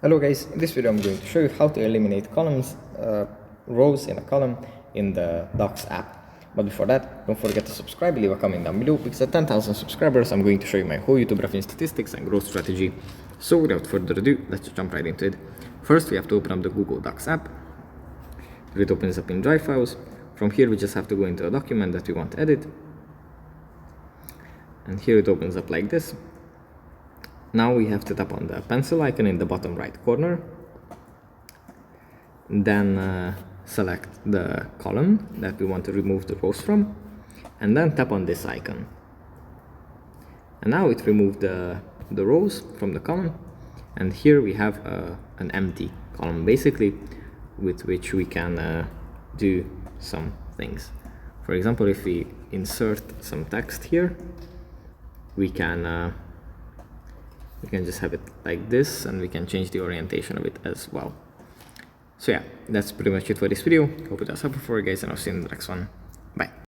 Hello guys, in this video I'm going to show you how to eliminate columns, rows in a column in the Docs app. But before that, don't forget to subscribe, leave a comment down below, because at 10,000 subscribers I'm going to show you my whole YouTube revenue statistics and growth strategy. So without further ado, let's jump right into it. First we have to open up the Google Docs app. It opens up in Drive files. From here we just have to go into a document that we want to edit. And here it opens up like this. Now we have to tap on the pencil icon in the bottom right corner. Then select the column that we want to remove the rows from. And then tap on this icon. And now it removed the rows from the column. And here we have an empty column, basically, with which we can do some things. For example, if we insert some text here, we can just have it like this, and we can change the orientation of it as well. So yeah, that's pretty much it for this video. Hope it was helpful for you guys, and I'll see you in the next one. Bye.